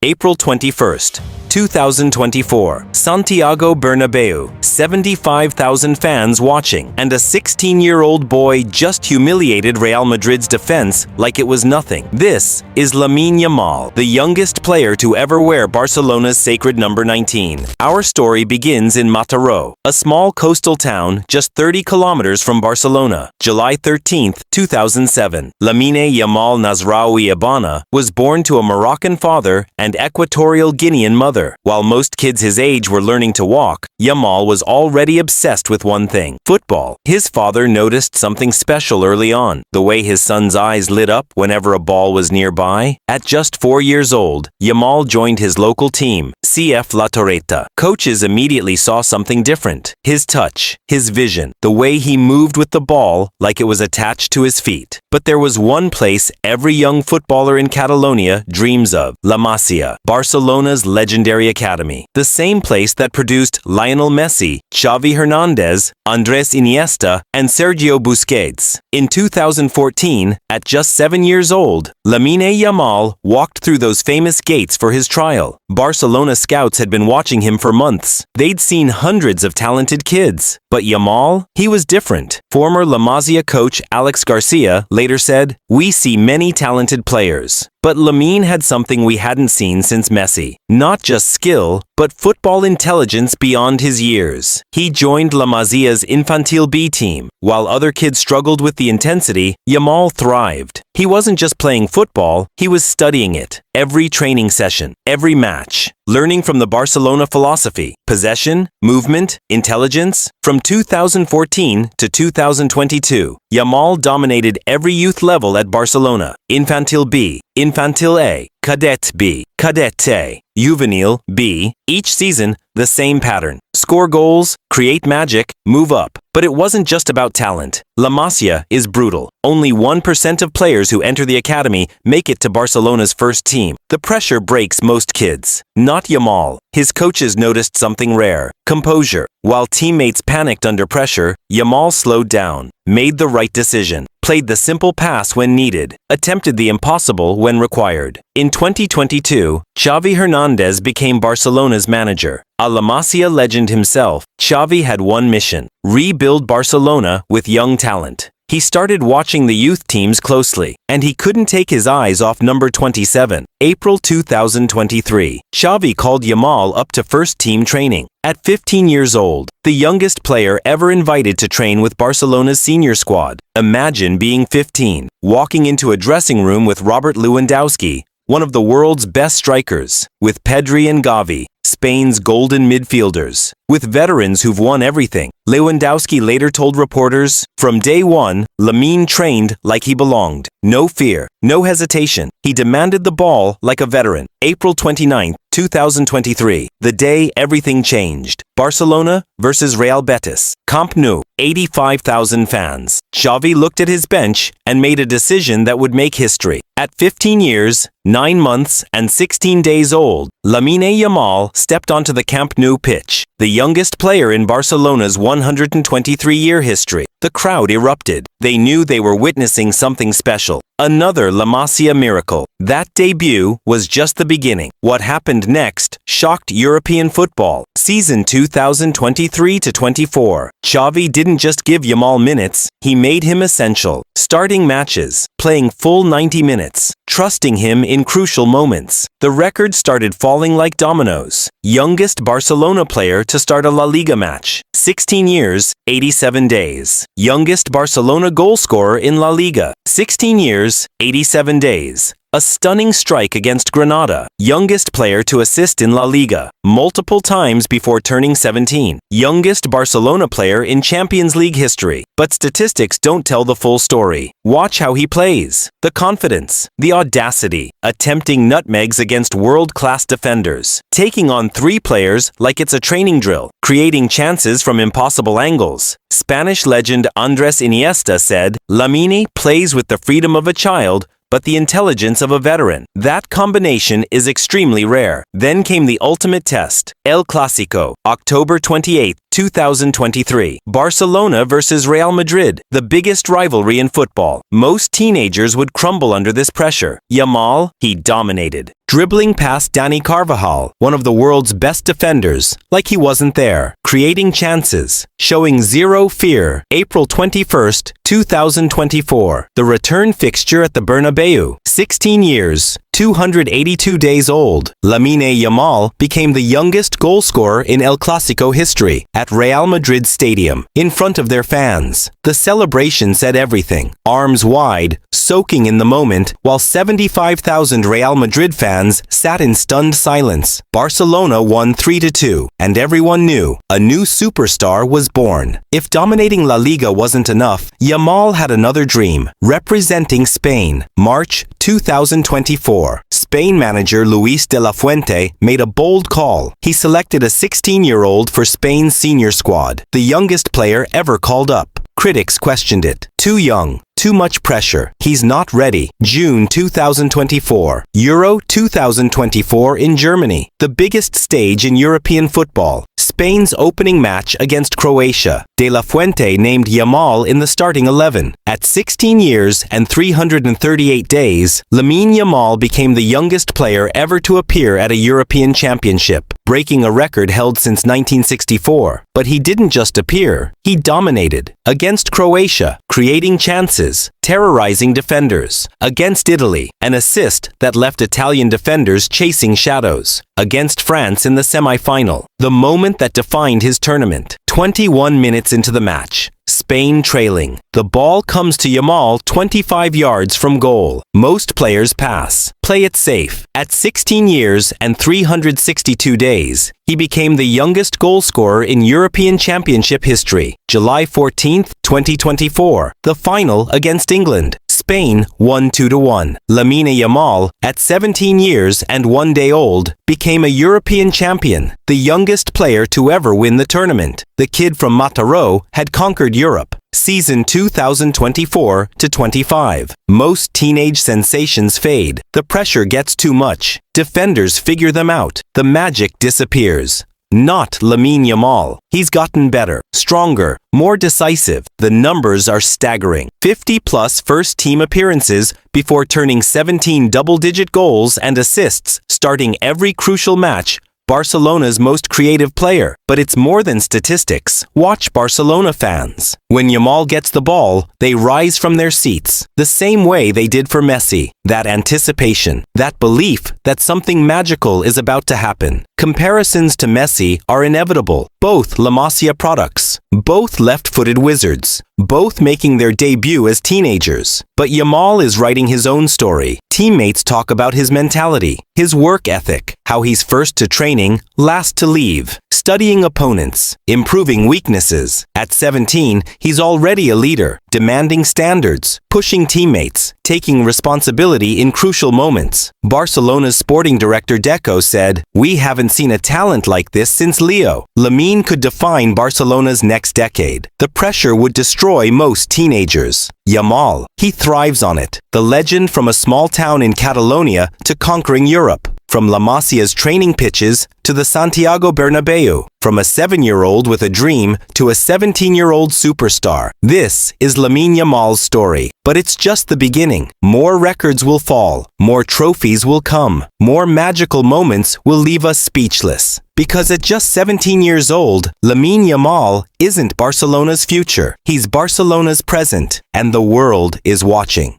April 21st, 2024, Santiago Bernabeu, 75,000 fans watching, and a 16-year-old boy just humiliated Real Madrid's defense like it was nothing. This is Lamine Yamal, the youngest player to ever wear Barcelona's sacred number 19. Our story begins in Mataró, a small coastal town just 30 kilometers from Barcelona. July 13, 2007, Lamine Yamal Nasraoui Abana was born to a Moroccan father and Equatorial Guinean mother. While most kids his age were learning to walk, Yamal was already obsessed with one thing: football. His father noticed something special early on: the way his son's eyes lit up whenever a ball was nearby. At just 4 years old, Yamal joined his local team, CF La Torreta. Coaches immediately saw something different: his touch, his vision, the way he moved with the ball like it was attached to his feet. But there was one place every young footballer in Catalonia dreams of: La Masia, Barcelona's legendary academy. The same place that produced Lionel Messi, Xavi Hernandez, Andres Iniesta, and Sergio Busquets. In 2014, at just 7 years old, Lamine Yamal walked through those famous gates for his trial. Barcelona scouts had been watching him for months. They'd seen hundreds of talented kids. But Yamal? He was different. Former La Masia coach Alex Garcia later said, "We see many talented players, but Lamine had something we hadn't seen since Messi. Not just skill, but football intelligence beyond his years." He joined La Masia's Infantil B team. While other kids struggled with the intensity, Yamal thrived. He wasn't just playing football, he was studying it. Every training session, every match. Learning from the Barcelona philosophy: possession, movement, intelligence. From 2014 to 2022, Yamal dominated every youth level at Barcelona: Infantil B, Infantil A, Cadet B, Cadet A, Juvenil B. Each season, the same pattern: score goals, create magic, move up. But it wasn't just about talent. La Masia is brutal. Only 1% of players who enter the academy make it to Barcelona's first team. The pressure breaks most kids. Not Yamal. His coaches noticed something rare: composure. While teammates panicked under pressure, Yamal slowed down, made the right decision, played the simple pass when needed, attempted the impossible when required. In 2022, Xavi Hernandez became Barcelona's manager. A La Masia legend himself, Xavi had one mission: rebuild Barcelona with young talent. He started watching the youth teams closely, and he couldn't take his eyes off number 27. April 2023, Xavi called Yamal up to first-team training. At 15 years old, the youngest player ever invited to train with Barcelona's senior squad. Imagine being 15, walking into a dressing room with Robert Lewandowski, one of the world's best strikers, with Pedri and Gavi, Spain's golden midfielders, with veterans who've won everything. Lewandowski later told reporters, "From day one, Lamine trained like he belonged. No fear, no hesitation. He demanded the ball like a veteran." April 29, 2023, the day everything changed. Barcelona versus Real Betis. Camp Nou, 85,000 fans. Xavi looked at his bench and made a decision that would make history. At 15 years, 9 months, and 16 days old, Lamine Yamal stepped onto the Camp Nou pitch, the youngest player in Barcelona's 123-year history. The crowd erupted. They knew they were witnessing something special. Another La Masia miracle. That debut was just the beginning. What happened next shocked European football. Season 2023-24. Xavi didn't just give Yamal minutes, he made him essential. Starting matches, playing full 90 minutes, trusting him in crucial moments. The record started falling like dominoes. Youngest Barcelona player to start a La Liga match. 16 years, 87 days. Youngest Barcelona goal scorer in La Liga. 16 years, 87 days. A stunning strike against Granada. Youngest player to assist in La Liga, multiple times before turning 17. Youngest Barcelona player in Champions League history. But statistics don't tell the full story. Watch how he plays. The confidence, the audacity, attempting nutmegs against world-class defenders. Taking on 3 players like it's a training drill. Creating chances from impossible angles. Spanish legend Andres Iniesta said, "Lamine plays with the freedom of a child, but the intelligence of a veteran. That combination is extremely rare." Then came the ultimate test. El Clasico, October 28, 2023. Barcelona versus Real Madrid, the biggest rivalry in football. Most teenagers would crumble under this pressure. Yamal, he dominated, dribbling past Dani Carvajal, one of the world's best defenders, like he wasn't there, creating chances, showing zero fear. April 21st, 2024, the return fixture at the Bernabeu. 16 years, 282 days old, Lamine Yamal became the youngest goalscorer in El Clasico history at Real Madrid Stadium, in front of their fans. The celebration said everything, arms wide, soaking in the moment, while 75,000 Real Madrid fans sat in stunned silence. Barcelona won 3-2, and everyone knew a new superstar was born. If dominating La Liga wasn't enough, Yamal had another dream, representing Spain. March 2024. Spain manager Luis de la Fuente made a bold call. He selected a 16-year-old for Spain's senior squad, the youngest player ever called up. Critics questioned it. Too young. Too much pressure. He's not ready. June 2024. Euro 2024 in Germany. The biggest stage in European football. Spain's opening match against Croatia. De la Fuente named Yamal in the starting 11. At 16 years and 338 days, Lamine Yamal became the youngest player ever to appear at a European championship, breaking a record held since 1964. But he didn't just appear, he dominated. Against Croatia, creating chances, terrorizing defenders. Against Italy, an assist that left Italian defenders chasing shadows. Against France in the semifinal, the moment that defined his tournament. 21 minutes into the match, Spain trailing. The ball comes to Yamal 25 yards from goal. Most players pass. Play it safe. At 16 years and 362 days, he became the youngest goalscorer in European Championship history. July 14, 2024, the final against England. Spain won 2-1. Lamine Yamal, at 17 years and 1 day old, became a European champion, the youngest player to ever win the tournament. The kid from Mataró had conquered Europe. Season 2024-25. Most teenage sensations fade. The pressure gets too much. Defenders figure them out. The magic disappears. Not Lamine Yamal. He's gotten better, stronger, more decisive. The numbers are staggering. 50-plus first-team appearances before turning 17 double-digit goals and assists, starting every crucial match. Barcelona's most creative player. But it's more than statistics. Watch Barcelona fans. When Yamal gets the ball, they rise from their seats, the same way they did for Messi. That anticipation, that belief that something magical is about to happen. Comparisons to Messi are inevitable. Both La Masia products. Both left-footed wizards. Both making their debut as teenagers. But Yamal is writing his own story. Teammates talk about his mentality, his work ethic, how he's first to training, last to leave, studying opponents, improving weaknesses. At 17, he's already a leader, demanding standards, pushing teammates, taking responsibility in crucial moments. Barcelona's sporting director Deco said, "We haven't seen a talent like this since Leo." Lamine could define Barcelona's next decade. The pressure would destroy most teenagers. Yamal, he thrives on it. The legend from a small town in Catalonia to conquering Europe. From La Masia's training pitches to the Santiago Bernabeu. From a 7-year-old with a dream to a 17-year-old superstar. This is Lamine Yamal's story. But it's just the beginning. More records will fall. More trophies will come. More magical moments will leave us speechless. Because at just 17 years old, Lamine Yamal isn't Barcelona's future. He's Barcelona's present. And the world is watching.